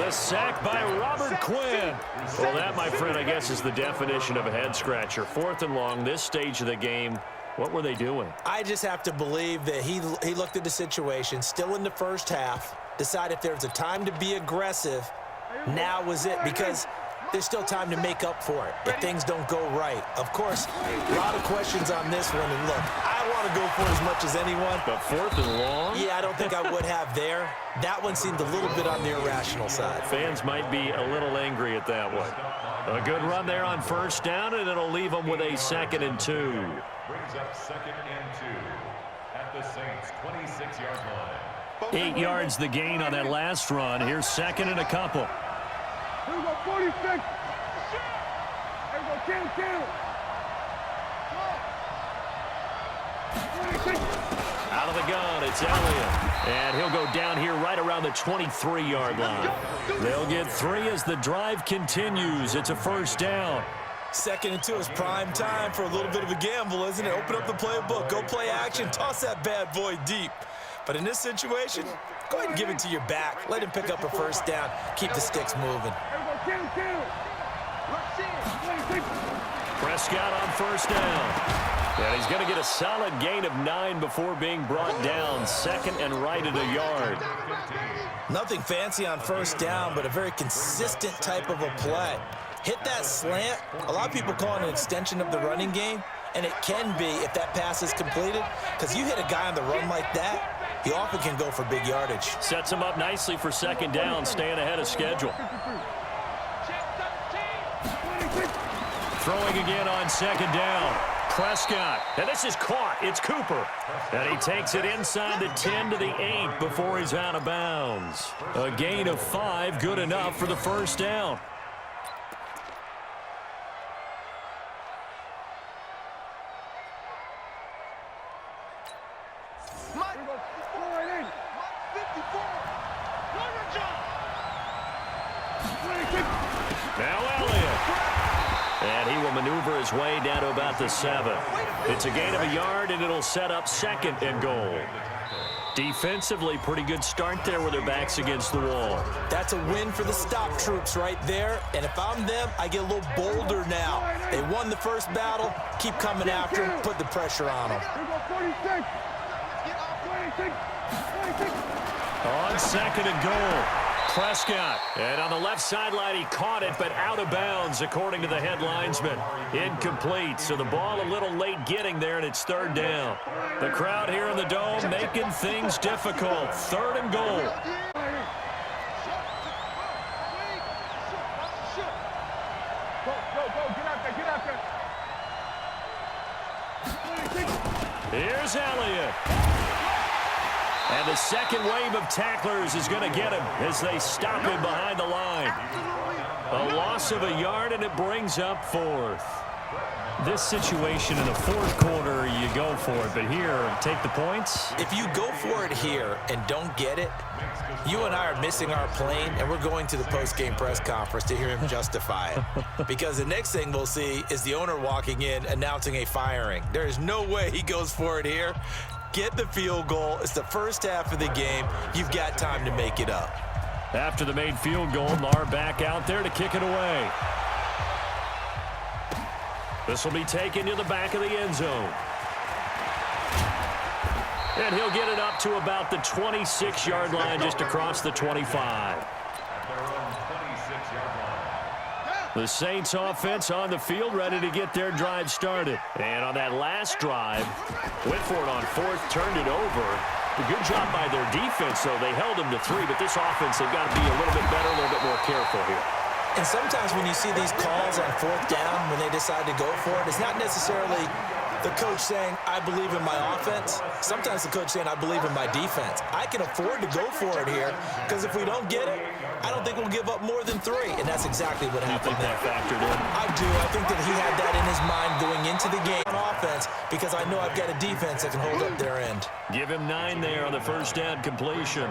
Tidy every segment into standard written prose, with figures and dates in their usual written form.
The sack by Robert Quinn. Well, that, my friend, I guess is the definition of a head-scratcher. 4th and long, this stage of the game. What were they doing? I just have to believe that he looked at the situation, still in the first half, decided if there was a time to be aggressive, now was it, because there's still time to make up for it if things don't go right. Of course, a lot of questions on this one, and look, I want to go for it as much as anyone. But 4th and long? Yeah, I don't think I would have there. That one seemed a little bit on the irrational side. Fans might be a little angry at that one. A good run there on 1st down, and it'll leave them with a 2nd and 2. Brings up 2nd and 2 at the Saints' 26-yard line. 8 yards the gain on that last run. Here's 2nd and a couple. Here we go, 46. Here we go, kill. Out of the gun, it's Elliott. And he'll go down here right around the 23-yard line. They'll get 3 as the drive continues. It's a 1st down. 2nd and 2 is prime time for a little bit of a gamble, isn't it? Open up the playbook, go play action, toss that bad boy deep. But in this situation, go ahead and give it to your back. Let him pick up a 1st down. Keep the sticks moving. Prescott on 1st down. And he's going to get a solid gain of 9 before being brought down. 2nd and right at a yard. Nothing fancy on 1st down, but a very consistent type of a play. Hit that slant. A lot of people call it an extension of the running game, and it can be if that pass is completed, because you hit a guy on the run like that, he often can go for big yardage. Sets him up nicely for 2nd down, staying ahead of schedule. Throwing again on 2nd down. Prescott, and this is caught. It's Cooper. And he takes it inside the 10 to the 8 before he's out of bounds. A gain of 5, good enough for the 1st down. Now Elliott. And he will maneuver his way down to about the 7. It's a gain of a yard, and it'll set up 2nd and goal. Defensively, pretty good start there with their backs against the wall. That's a win for the stop troops right there. And if I'm them, I get a little bolder now. They won the first battle. Keep coming after them. Put the pressure on them. On 2nd and goal. Prescott, and on the left sideline, he caught it, but out of bounds, according to the head linesman. Incomplete, so the ball a little late getting there, and it's 3rd down. The crowd here in the Dome making things difficult. 3rd and goal. Here's Elliott. And the 2nd wave of tacklers is going to get him as they stop him behind the line. A loss of a yard, and it brings up 4th. This situation in the 4th quarter, you go for it. But here, take the points. If you go for it here and don't get it, you and I are missing our plane, and we're going to the post-game press conference to hear him justify it. Because the next thing we'll see is the owner walking in announcing a firing. There is no way he goes for it here. Get the field goal. It's the first half of the game. You've got time to make it up. After the made field goal, Marr back out there to kick it away. This will be taken to the back of the end zone. And he'll get it up to about the 26-yard line, just across the 25. The Saints offense on the field, ready to get their drive started. And on that last drive, went for it on 4th, turned it over. A good job by their defense, though. They held them to 3, but this offense, they've got to be a little bit better, a little bit more careful here. And sometimes when you see these calls on 4th down, when they decide to go for it, it's not necessarily the coach saying, I believe in my offense. Sometimes the coach saying, I believe in my defense. I can afford to go for it here, because if we don't get it, I don't think we'll give up more than 3. And that's exactly what happened there. That factored in? I do. I think that he had that in his mind going into the game on offense, because I know I've got a defense that can hold up their end. Give him 9 there on the 1st down completion.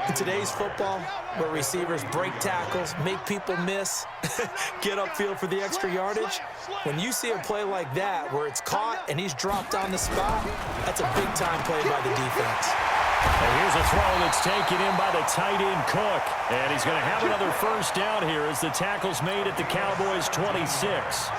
In today's football, where receivers break tackles, make people miss, get upfield for the extra yardage, when you see a play like that where it's caught and he's dropped on the spot, that's a big-time play by the defense. And here's a throw that's taken in by the tight end Cook. And he's going to have another first down here as the tackle's made at the Cowboys' 26.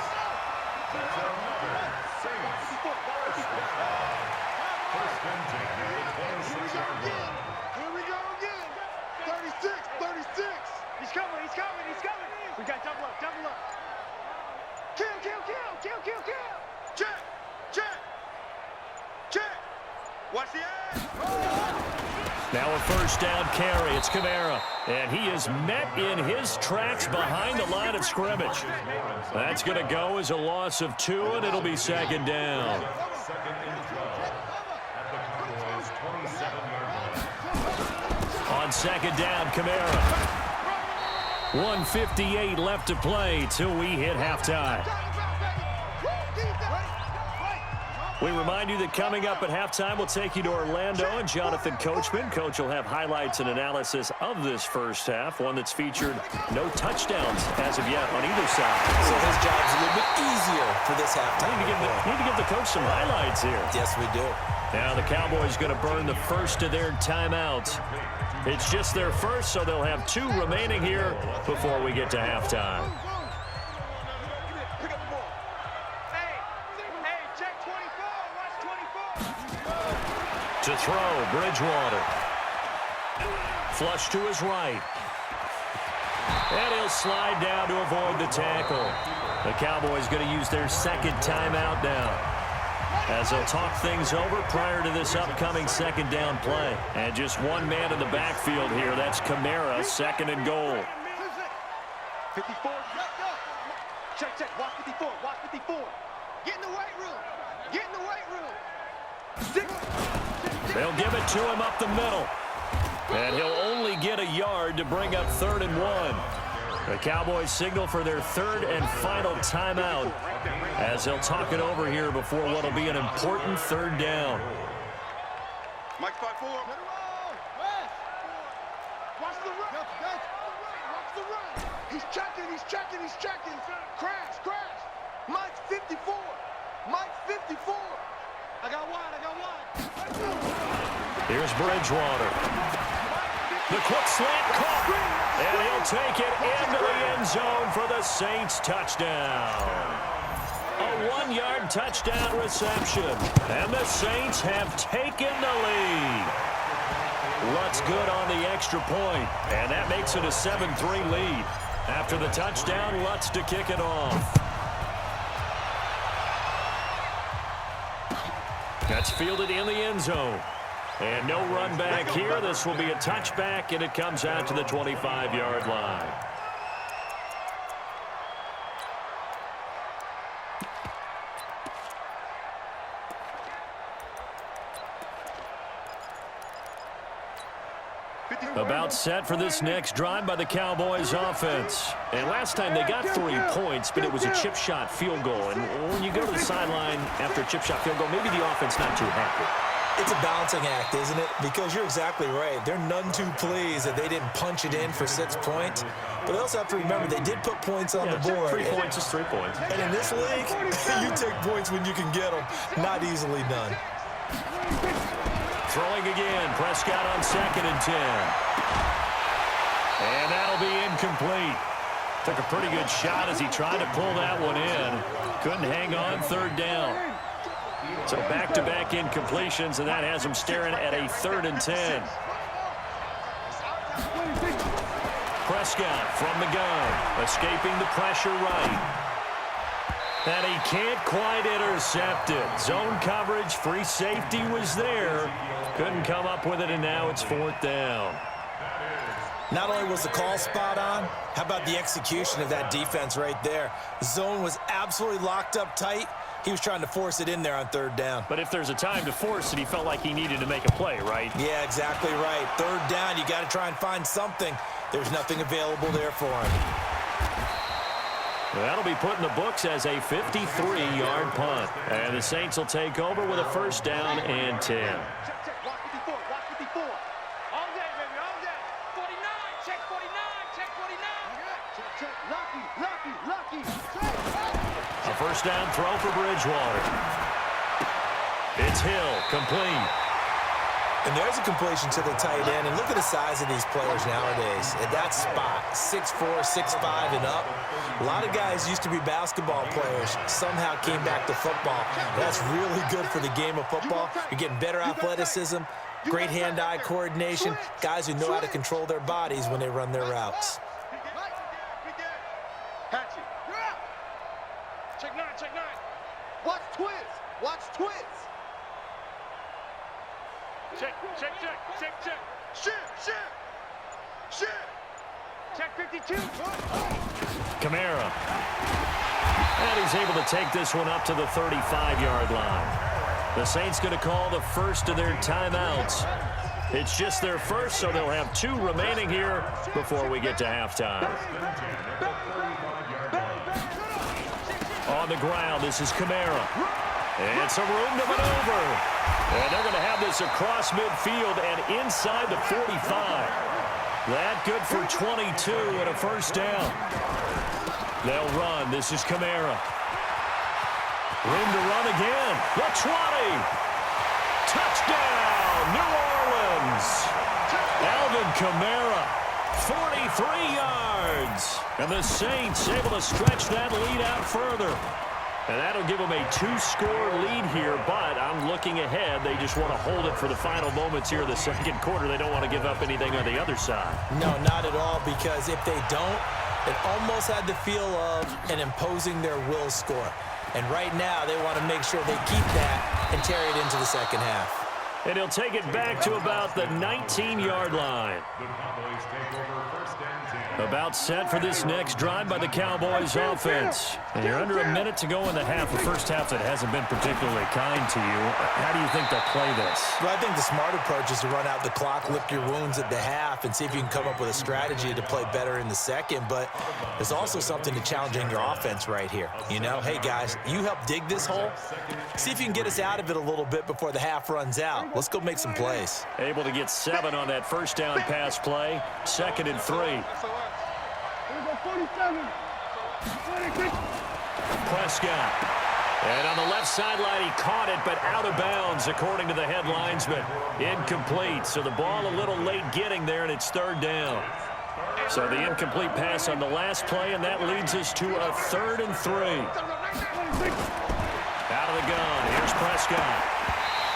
We got double up, double up. Kill, kill, kill, kill, kill, kill. Check, check, check. Watch the edge. Now a first down carry. It's Kamara. And he is met in his tracks behind the line of scrimmage. That's going to go as a loss of 2, and it'll be second down. Second and 12 at the Cowboys' 27-yard line. On second down, Kamara. 1:58 left to play till we hit halftime. We remind you that coming up at halftime, we'll take you to Orlando and Jonathan Coachman. Coach will have highlights and analysis of this first half, one that's featured no touchdowns as of yet on either side. So his job's a little bit easier for this halftime. Need to give the coach some highlights here. Yes, we do. Now the Cowboys going to burn the first of their timeouts. It's just their first, so they'll have 2 remaining here before we get to halftime. To throw, Bridgewater. Flush to his right. And he'll slide down to avoid the tackle. The Cowboys going to use their second timeout now, as they'll talk things over prior to this upcoming second down play. And just one man in the backfield here. That's Kamara, second and goal. 54. Check, check. Watch 54. Watch 54. Get in the weight room. Get in the weight room. They'll give it to him up the middle. And he'll only get a yard to bring up 3rd and 1. The Cowboys signal for their 3rd and final timeout, as they'll talk it over here before what will be an important 3rd down. Mike 5-4. Watch the run. Watch the run. He's checking, he's checking, he's checking. Crash, crash. Mike's 54. Mike's 54. I got wide, I got wide. Here's Bridgewater. The quick slant caught. And he'll take it into the end zone for the Saints touchdown. A 1-yard touchdown reception. And the Saints have taken the lead. Lutz good on the extra point. And that makes it a 7-3 lead. After the touchdown, Lutz to kick it off. That's fielded in the end zone. And no run back here. This will be a touchback, and it comes out to the 25-yard line. About set for this next drive by the Cowboys offense. And last time they got 3 points, but it was a chip shot field goal. And when you go to the sideline after a chip shot field goal, maybe the offense not too happy. It's a balancing act, isn't it? Because you're exactly right. They're none too pleased that they didn't punch it in for 6 points. But they also have to remember they did put points on the board. 3 points is 3 points. And in this league, you take points when you can get them. Not easily done. Throwing again. Prescott on 2nd and 10. And that'll be incomplete. Took a pretty good shot as he tried to pull that one in. Couldn't hang on 3rd down. So back-to-back incompletions, and that has him staring at a 3rd and 10. Prescott from the gun, escaping the pressure right. And he can't quite intercept it. Zone coverage, free safety was there. Couldn't come up with it, and now it's 4th down. Not only was the call spot on, how about the execution of that defense right there? The zone was absolutely locked up tight. He was trying to force it in there on 3rd down. But if there's a time to force it, he felt like he needed to make a play, right? Yeah, exactly right. 3rd down, you got to try and find something. There's nothing available there for him. That'll be put in the books as a 53-yard punt. And the Saints will take over with a 1st down and 10. Check, check. Watch 54. Watch 54. All day, baby. All day. 49. Check 49. Check 49. Check, check. Lucky. Lucky. Lucky. Check. A 1st down throw for Bridgewater. It's Hill, complete. And there's a completion to the tight end. And look at the size of these players nowadays. At that spot, 6'4", 6'5", and up. A lot of guys used to be basketball players, somehow came back to football. That's really good for the game of football. You're getting better athleticism, great hand-eye coordination, guys who know how to control their bodies when they run their routes. Hatchet. Check nine, check nine. Watch twist. Watch twist. Check, check, check, check, check. Shit. Check 52. Kamara. And he's able to take this one up to the 35-yard line. The Saints going to call the first of their timeouts. It's just their first, so they'll have 2 remaining here before we get to halftime. On the ground, this is Kamara. It's a room to maneuver. And they're going to have this across midfield and inside the 45. That good for 22 and a first down. They'll run. This is Kamara. Room to run again. The 20. Touchdown, New Orleans. Alvin Kamara, 43 yards. And the Saints able to stretch that lead out further. And that'll give them a 2-score lead here, but I'm looking ahead. They just want to hold it for the final moments here of the second quarter. They don't want to give up anything on the other side. No, not at all, because if they don't, it almost had the feel of an imposing their will score. And right now, they want to make sure they keep that and carry it into the second half. And he'll take it back to about the 19-yard line. About set for this next drive by the Cowboys offense. And you're under a minute to go in the half. The first half that hasn't been particularly kind to you. How do you think they'll play this? Well, I think the smart approach is to run out the clock, lick your wounds at the half, and see if you can come up with a strategy to play better in the second. But there's also something to challenging your offense right here. You know, hey, guys, you help dig this hole. See if you can get us out of it a little bit before the half runs out. Let's go make some plays. Able to get 7 on that first down pass play. 2nd and 3. Prescott. And on the left sideline, he caught it, but out of bounds, according to the head linesman. Incomplete. So the ball a little late getting there, and it's 3rd down. So the incomplete pass on the last play, and that leads us to a 3rd and 3. Out of the gun. Here's Prescott.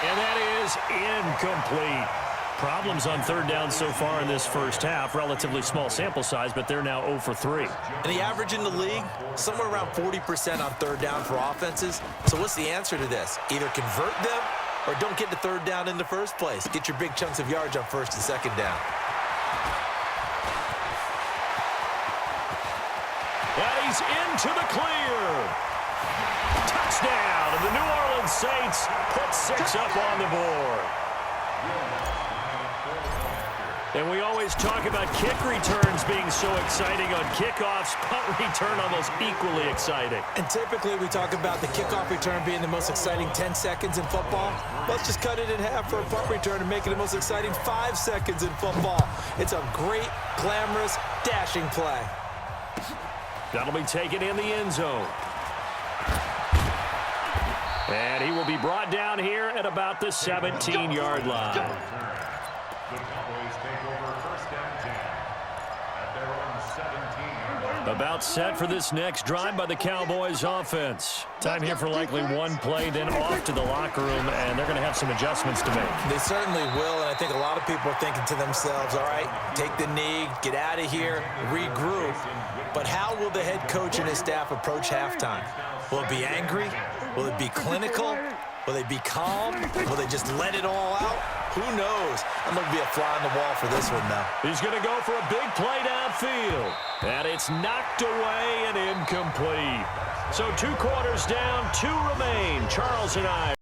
And that is incomplete. Problems on 3rd down so far in this first half. Relatively small sample size, but they're now 0 for 3. And the average in the league, somewhere around 40% on 3rd down for offenses. So what's the answer to this? Either convert them or don't get the 3rd down in the first place. Get your big chunks of yards on 1st and 2nd down. And he's into the clear. Touchdown, and the New Orleans Saints put 6 up on the board. And we always talk about kick returns being so exciting on kickoffs. Punt return almost equally exciting. And typically we talk about the kickoff return being the most exciting 10 seconds in football. Let's just cut it in half for a punt return and make it the most exciting 5 seconds in football. It's a great, glamorous, dashing play. That'll be taken in the end zone. And he will be brought down here at about the 17-yard line. The Cowboys take over 1st and 10 at their own 17-yard line. About set for this next drive by the Cowboys offense. Time here for likely one play, then off to the locker room, and they're going to have some adjustments to make. They certainly will, and I think a lot of people are thinking to themselves, all right, take the knee, get out of here, regroup. But how will the head coach and his staff approach halftime? Will it be angry? Will it be clinical? Will they be calm? Will they just let it all out? Who knows? I'm going to be a fly on the wall for this one, though. He's going to go for a big play downfield. And it's knocked away and incomplete. So 2 quarters down, 2 remain. Charles and I